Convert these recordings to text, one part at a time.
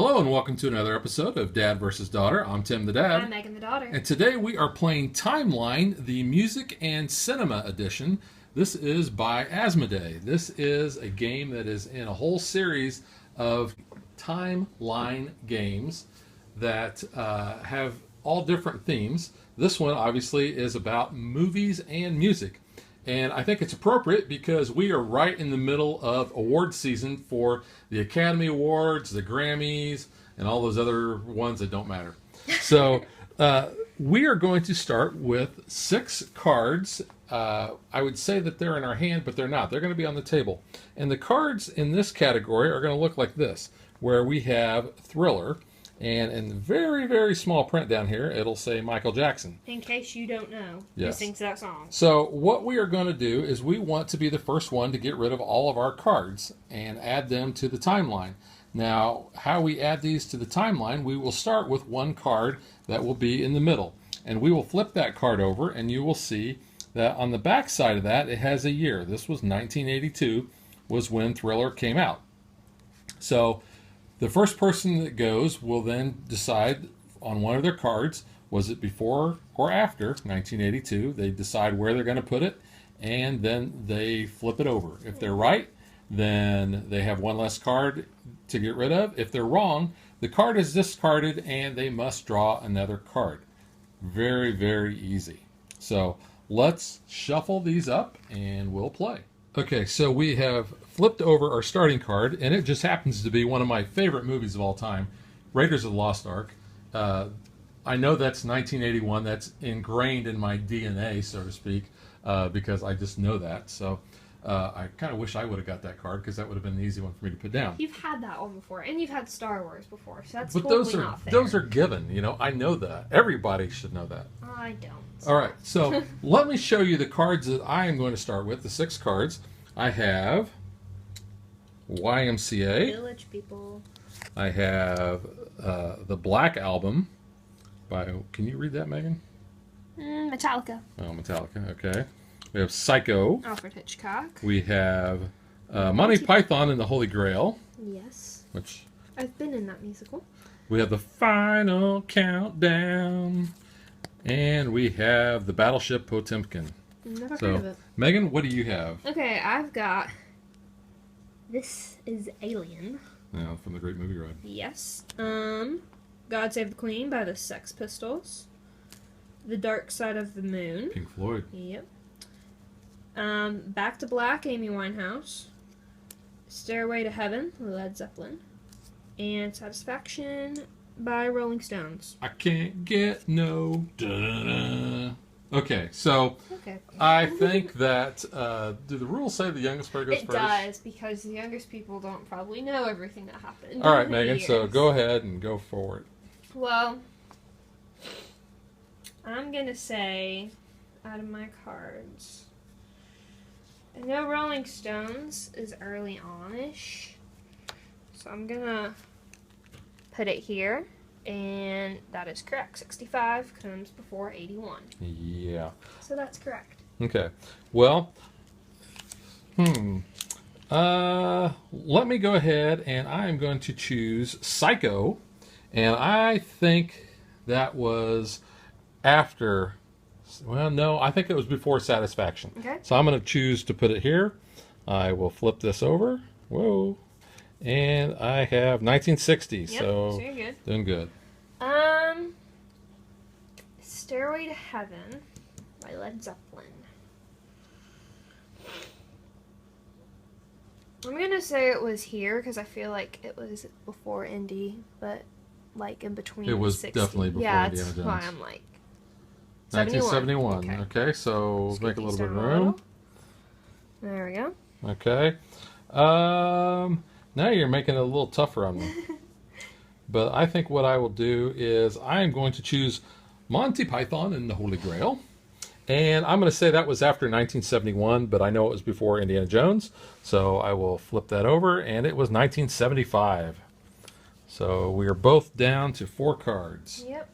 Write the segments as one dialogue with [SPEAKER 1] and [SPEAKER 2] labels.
[SPEAKER 1] Hello and welcome to another episode of Dad vs. Daughter. I'm Tim the Dad.
[SPEAKER 2] I'm Megan the Daughter.
[SPEAKER 1] And today we are playing Timeline, the Music and Cinema Edition. This is by Asmodee. This is a game that is in a whole series of timeline games that have all different themes. This one obviously is about movies and music. And I think it's appropriate because we are right in the middle of award season for the Academy Awards, the Grammys, and all those other ones that don't matter. So we are going to start with 6 cards. I would say that they're in our hand, but they're not. They're going to be on the table. And the cards in this category are going to look like this, where we have Thriller. And in very, very small print down here, it'll say Michael Jackson.
[SPEAKER 2] In case you don't know,
[SPEAKER 1] Yes.
[SPEAKER 2] Who sings that song.
[SPEAKER 1] So what we are going to do is we want to be the first one to get rid of all of our cards and add them to the timeline. Now, how we add these to the timeline, we will start with one card that will be in the middle. And we will flip that card over, and you will see that on the back side of that, it has a year. This was 1982, was when Thriller came out. So the first person that goes will then decide on one of their cards, was it before or after 1982? They decide where they're going to put it, and then they flip it over. If they're right, then they have one less card to get rid of. If they're wrong, the card is discarded and they must draw another card. Very, very easy. So let's shuffle these up and we'll play. Okay, so we have flipped over our starting card, and it just happens to be one of my favorite movies of all time, Raiders of the Lost Ark. I know that's 1981. That's ingrained in my DNA, so to speak, because I just know that. So I kind of wish I would have got that card because that would have been an easy one for me to put down.
[SPEAKER 2] You've had that one before, and you've had Star Wars before, so that's
[SPEAKER 1] But
[SPEAKER 2] totally not fair.
[SPEAKER 1] those are given. You know, I know that. Everybody should know that.
[SPEAKER 2] I don't.
[SPEAKER 1] All right, so let me show you the cards that I am going to start with, the 6 cards. I have YMCA.
[SPEAKER 2] Village People.
[SPEAKER 1] I have the Black Album by, can you read that, Megan?
[SPEAKER 2] Metallica.
[SPEAKER 1] Oh, Metallica, okay. We have Psycho.
[SPEAKER 2] Alfred Hitchcock.
[SPEAKER 1] We have Monty Python and the Holy Grail,
[SPEAKER 2] Yes.
[SPEAKER 1] which
[SPEAKER 2] I've been in that musical.
[SPEAKER 1] we have the Final Countdown, and we have the Battleship Potemkin.
[SPEAKER 2] Never heard of
[SPEAKER 1] So,
[SPEAKER 2] it.
[SPEAKER 1] Megan, what do you have?
[SPEAKER 2] Okay, I've got... This is Alien.
[SPEAKER 1] Yeah, from the Great Movie Ride.
[SPEAKER 2] Yes. God Save the Queen by the Sex Pistols. The Dark Side of the Moon.
[SPEAKER 1] Pink Floyd.
[SPEAKER 2] Yep. Back to Black, Amy Winehouse. Stairway to Heaven, Led Zeppelin. And Satisfaction by Rolling Stones.
[SPEAKER 1] I can't get no da-da-da. Okay, so
[SPEAKER 2] Okay.
[SPEAKER 1] I think that do the rules say the youngest player goes
[SPEAKER 2] It
[SPEAKER 1] first?
[SPEAKER 2] does, because the youngest people don't probably know everything that happened.
[SPEAKER 1] All right,
[SPEAKER 2] in the
[SPEAKER 1] Megan. So
[SPEAKER 2] years.
[SPEAKER 1] go ahead and go for it.
[SPEAKER 2] Well, I'm gonna say, out of my cards, I know Rolling Stones is early on-ish, so I'm gonna put it here, and that is correct. 65 comes before 81,
[SPEAKER 1] Yeah.
[SPEAKER 2] so that's correct.
[SPEAKER 1] Okay. Well, let me go ahead and I am going to choose Psycho, and I think that was after. Well, no, I think it was before Satisfaction.
[SPEAKER 2] Okay.
[SPEAKER 1] So I'm going to choose to put it here. I will flip this over. Whoa. And I have 1960.
[SPEAKER 2] Yep,
[SPEAKER 1] so
[SPEAKER 2] you're good.
[SPEAKER 1] doing good.
[SPEAKER 2] Stairway to Heaven by Led Zeppelin. I'm gonna say it was here because I feel like it was before Indy, but like in between.
[SPEAKER 1] It was
[SPEAKER 2] 60.
[SPEAKER 1] definitely before
[SPEAKER 2] yeah,
[SPEAKER 1] Indiana
[SPEAKER 2] that's why
[SPEAKER 1] Jones.
[SPEAKER 2] I'm like 71.
[SPEAKER 1] 1971. Okay, so
[SPEAKER 2] Let's
[SPEAKER 1] make
[SPEAKER 2] get
[SPEAKER 1] a little
[SPEAKER 2] these
[SPEAKER 1] bit of
[SPEAKER 2] down a
[SPEAKER 1] room.
[SPEAKER 2] little. There we go.
[SPEAKER 1] Okay. Now you're making it a little tougher on me. But I think what I will do is I am going to choose Monty Python and the Holy Grail. And I'm going to say that was after 1971, but I know it was before Indiana Jones. So I will flip that over, and it was 1975. So we are both down to 4 cards.
[SPEAKER 2] Yep.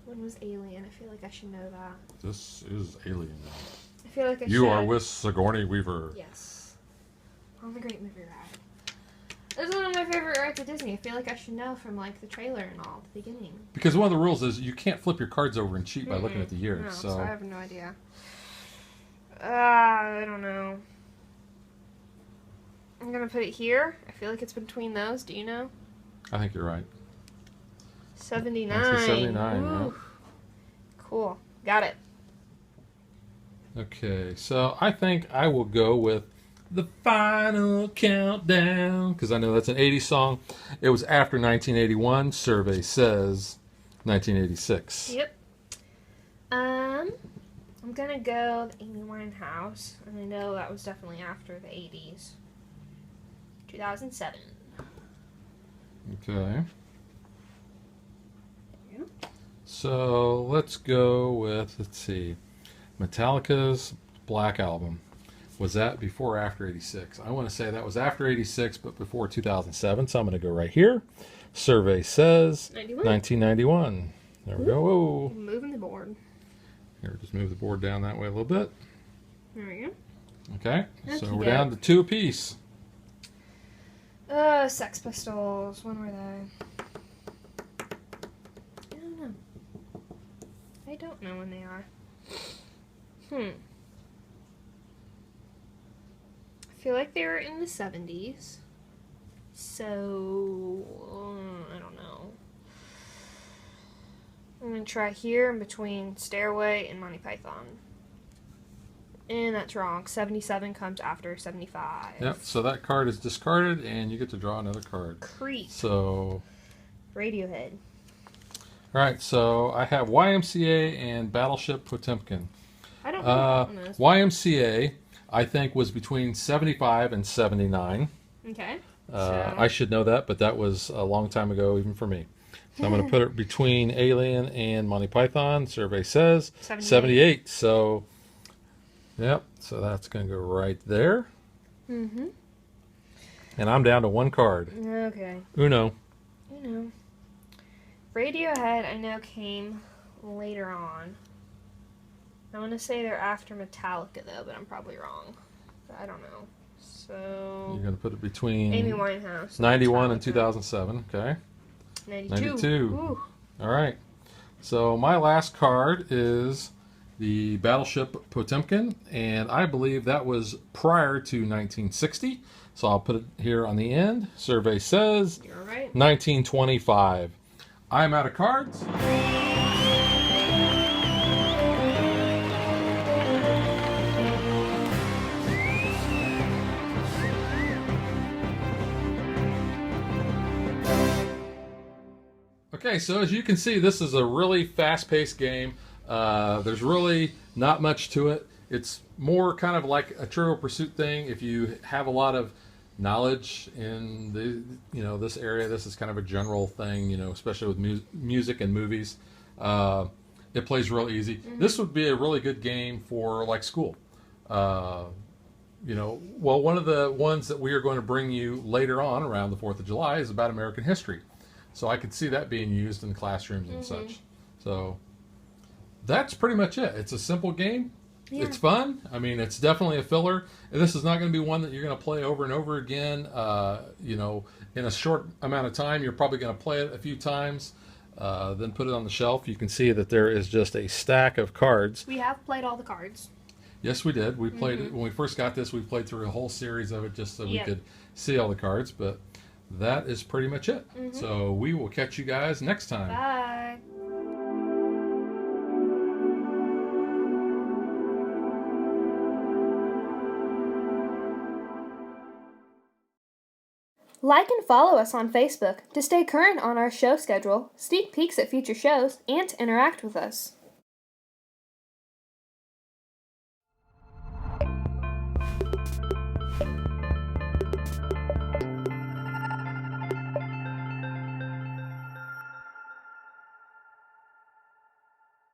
[SPEAKER 2] When was Alien? I feel like I should know that.
[SPEAKER 1] This is Alien.
[SPEAKER 2] I feel like I should.
[SPEAKER 1] You are with Sigourney Weaver.
[SPEAKER 2] Yes. On the Great Movie Ride. This is one of my favorite rides at Disney. I feel like I should know from like the trailer and all at the beginning.
[SPEAKER 1] Because one of the rules is you can't flip your cards over and cheat by looking at the year.
[SPEAKER 2] No,
[SPEAKER 1] so
[SPEAKER 2] I have no idea. I don't know. I'm gonna put it here. I feel like it's between those. Do you know?
[SPEAKER 1] I think you're right.
[SPEAKER 2] 79.
[SPEAKER 1] That's a 79,
[SPEAKER 2] Ooh.
[SPEAKER 1] right?
[SPEAKER 2] Cool. Got it.
[SPEAKER 1] Okay, so I think I will go with The Final Countdown, because I know that's an 80s song. It was after 1981. Survey says 1986.
[SPEAKER 2] Yep. I'm gonna go with Amy Winehouse, and I know that was definitely after the 80s. 2007.
[SPEAKER 1] Okay. So let's go with, let's see, Metallica's Black Album. Was that before or after 86? I want to say that was after 86, but before 2007. So I'm going to go right here. Survey says
[SPEAKER 2] 91.
[SPEAKER 1] 1991. There we go. Whoa.
[SPEAKER 2] Moving the board.
[SPEAKER 1] Here, just move the board down that way a little bit.
[SPEAKER 2] There we go.
[SPEAKER 1] Okay. So
[SPEAKER 2] Okey
[SPEAKER 1] we're
[SPEAKER 2] doke.
[SPEAKER 1] down to 2 apiece.
[SPEAKER 2] Sex Pistols. When were they? I don't know. I don't know when they are. I feel like they were in the 70s. So, I don't know. I'm going to try here in between Stairway and Monty Python. And that's wrong. 77 comes after 75.
[SPEAKER 1] Yep. So that card is discarded, and you get to draw another card.
[SPEAKER 2] Creep.
[SPEAKER 1] So,
[SPEAKER 2] Radiohead.
[SPEAKER 1] all right. So I have YMCA and Battleship Potemkin.
[SPEAKER 2] I don't know what this.
[SPEAKER 1] YMCA, I think, was between 75 and 79.
[SPEAKER 2] Okay.
[SPEAKER 1] I should know that, but that was a long time ago, even for me. So I'm going to put it between Alien and Monty Python. Survey says 78. So, yep. So that's going to go right there.
[SPEAKER 2] Mm-hmm.
[SPEAKER 1] And I'm down to one card.
[SPEAKER 2] Okay.
[SPEAKER 1] Uno.
[SPEAKER 2] You know. Radiohead, I know, came later on. I want to say they're after Metallica, though, but I'm probably wrong. I don't know. So,
[SPEAKER 1] You're going to put it between
[SPEAKER 2] Amy Winehouse.
[SPEAKER 1] 91 and
[SPEAKER 2] Metallica.
[SPEAKER 1] 2007. Okay.
[SPEAKER 2] 92.
[SPEAKER 1] 92.
[SPEAKER 2] Ooh.
[SPEAKER 1] All right. So my last card is the Battleship Potemkin, and I believe that was prior to 1960. So I'll put it here on the end. Survey says
[SPEAKER 2] You're right.
[SPEAKER 1] 1925. I'm out of cards. Okay, so as you can see, this is a really fast-paced game. There's really not much to it. It's more kind of like a Trivial Pursuit thing. If you have a lot of knowledge in the this area, this is kind of a general thing. Especially with music and movies, it plays real easy.
[SPEAKER 2] Mm-hmm.
[SPEAKER 1] This would be a really good game for like school. Well, one of the ones that we are going to bring you later on around the 4th of July is about American history. So I could see that being used in classrooms and such. So that's pretty much it. It's a simple game.
[SPEAKER 2] Yeah.
[SPEAKER 1] It's fun. I mean, it's definitely a filler. And this is not going to be one that you're going to play over and over again. In a short amount of time, you're probably going to play it a few times, then put it on the shelf. You can see that there is just a stack of cards.
[SPEAKER 2] We have played all the cards.
[SPEAKER 1] Yes, we did. We played it when we first got this. We played through a whole series of it just so we could see all the cards. But that is pretty much it. So we will catch you guys next time.
[SPEAKER 2] Bye. Like and follow us on Facebook to stay current on our show schedule, sneak peeks at future shows, and to interact with us.